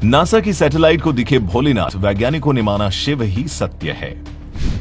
NASA की satellite को दिखे भोलेनाथ, वैज्ञानिकों ने माना शिव ही सत्य है।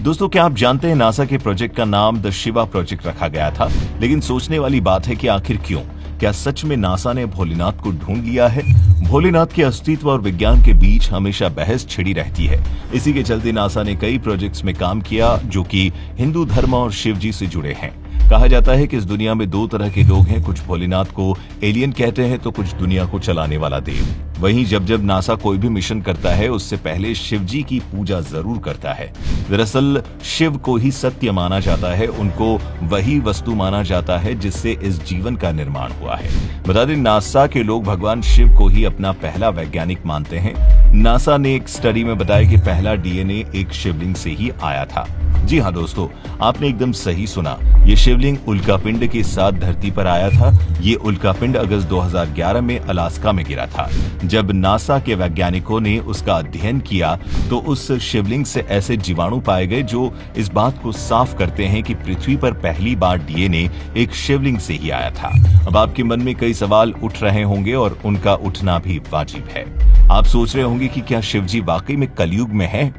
दोस्तों, क्या आप जानते हैं नासा के प्रोजेक्ट का नाम द शिवा प्रोजेक्ट रखा गया था, लेकिन सोचने वाली बात है कि आखिर क्यों? क्या सच में नासा ने भोलेनाथ को ढूंढ लिया है? भोलेनाथ के अस्तित्व और विज्ञान के बीच हमेशा बहस छिड़ी रहती है। इसी के चलते नासा ने कई प्रोजेक्ट्स में काम किया जो कि हिंदू धर्म और शिव जी से जुड़े हैं। कहा जाता है कि इस दुनिया में दो तरह के लोग हैं, कुछ भोलेनाथ को एलियन कहते हैं तो कुछ दुनिया को चलाने वाला देव। वहीं जब जब नासा कोई भी मिशन करता है उससे पहले शिव जी की पूजा जरूर करता है। दरअसल शिव को ही सत्य माना जाता है, उनको वही वस्तु माना जाता है जिससे इस जीवन का निर्माण हुआ है। बता दें, नासा के लोग भगवान शिव को ही अपना पहला वैज्ञानिक मानते हैं। नासा ने एक स्टडी में बताया कि पहला डीएनए एक शिवलिंग से ही आया था। जी हाँ दोस्तों, आपने एकदम सही सुना। ये शिवलिंग उल्कापिंड के साथ धरती पर आया था। ये उल्कापिंड अगस्त 2011 में अलास्का में गिरा था। जब नासा के वैज्ञानिकों ने उसका अध्ययन किया तो उस शिवलिंग से ऐसे जीवाणु पाए गए जो इस बात को साफ करते हैं कि पृथ्वी पर पहली बार डीएनए एक शिवलिंग से ही आया था। अब आपके मन में कई सवाल उठ रहे होंगे और उनका उठना भी वाजिब है। आप सोच रहे होंगे कि क्या शिवजी वाकई में कलयुग में है?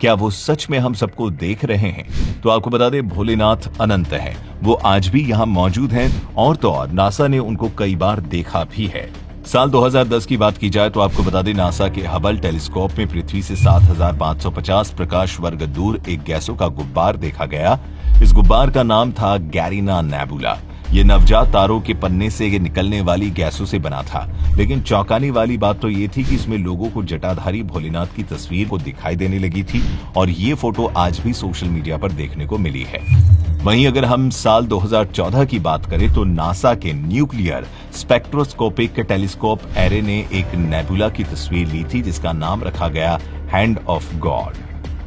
क्या वो सच में हम सबको देख रहे हैं? तो आपको बता दें, भोलेनाथ अनंत है, वो आज भी यहाँ मौजूद हैं और तो और नासा ने उनको कई बार देखा भी है। साल 2010 की बात की जाए तो आपको बता दें, नासा के हबल टेलीस्कोप में पृथ्वी से 7550 प्रकाश वर्ग दूर एक गैसों का गुब्बार देखा गया। इस गुब्बार का नाम था गैरीना नेबुला। ये नवजात तारों के पन्ने से निकलने वाली गैसों से बना था। लेकिन चौंकाने वाली बात तो ये थी कि इसमें लोगों को जटाधारी भोलेनाथ की तस्वीर को दिखाई देने लगी थी और ये फोटो आज भी सोशल मीडिया पर देखने को मिली है। वहीं अगर हम साल 2014 की बात करें तो नासा के न्यूक्लियर स्पेक्ट्रोस्कोपिक टेलीस्कोप एरे ने एक नेबुला की तस्वीर ली थी जिसका नाम रखा गया हैंड ऑफ गॉड।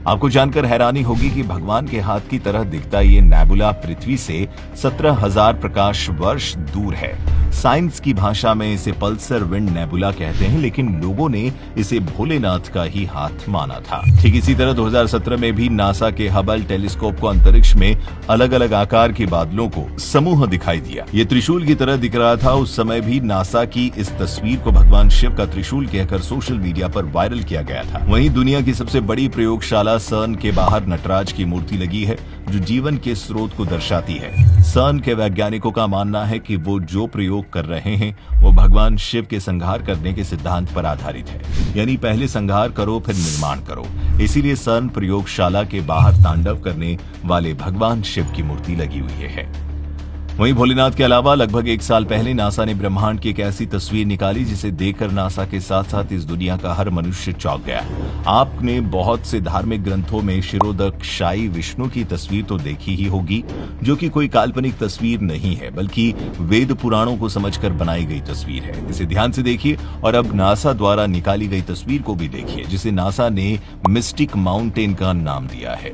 आपको जानकर हैरानी होगी कि भगवान के हाथ की तरह दिखता ये नेबुला पृथ्वी से 17,000 प्रकाश वर्ष दूर है। साइंस की भाषा में इसे पल्सर विंड नेबुला कहते हैं, लेकिन लोगों ने इसे भोलेनाथ का ही हाथ माना था। ठीक इसी तरह 2017 में भी नासा के हबल टेलीस्कोप को अंतरिक्ष में अलग अलग आकार के बादलों को समूह दिखाई दिया। ये त्रिशूल की तरह दिख रहा था। उस समय भी नासा की इस तस्वीर को भगवान शिव का त्रिशूल कहकर सोशल मीडिया पर वायरल किया गया था। वहीं दुनिया की सबसे बड़ी प्रयोगशाला सर्न के बाहर नटराज की मूर्ति लगी है जो जीवन के स्रोत को दर्शाती है। सर्न के वैज्ञानिकों का मानना है कि वो जो प्रयोग कर रहे हैं वो भगवान शिव के संहार करने के सिद्धांत पर आधारित है, यानी पहले संहार करो फिर निर्माण करो। इसीलिए सर्न प्रयोगशाला के बाहर तांडव करने वाले भगवान शिव की मूर्ति लगी हुई है। वहीं भोलेनाथ के अलावा लगभग 1 साल पहले नासा ने ब्रह्मांड की एक ऐसी तस्वीर निकाली जिसे देखकर नासा के साथ साथ इस दुनिया का हर मनुष्य चौंक गया। आपने बहुत से धार्मिक ग्रंथों में क्षीरोदक्षाई विष्णु की तस्वीर तो देखी ही होगी, जो कि कोई काल्पनिक तस्वीर नहीं है बल्कि वेद पुराणों को समझकर बनाई गई तस्वीर है। इसे ध्यान से देखिए और अब नासा द्वारा निकाली गई तस्वीर को भी देखिए जिसे नासा ने मिस्टिक माउंटेन का नाम दिया है।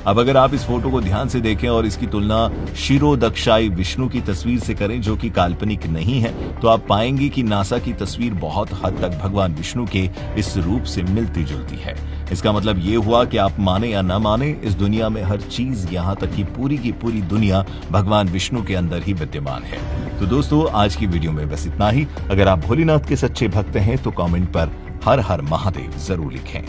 अब अगर आप इस फोटो को ध्यान से देखें और इसकी तुलना क्षीरोदक्षाई विष्णु की तस्वीर से करें जो कि काल्पनिक नहीं है, तो आप पाएंगे कि नासा की तस्वीर बहुत हद तक भगवान विष्णु के इस रूप से मिलती जुलती है। इसका मतलब ये हुआ कि आप माने या न माने, इस दुनिया में हर चीज, यहाँ तक कि पूरी की पूरी दुनिया भगवान विष्णु के अंदर ही विद्यमान है। तो दोस्तों, आज की वीडियो में बस इतना ही। अगर आप भोलेनाथ के सच्चे भक्त हैं तो कमेंट पर हर हर महादेव जरूर लिखें।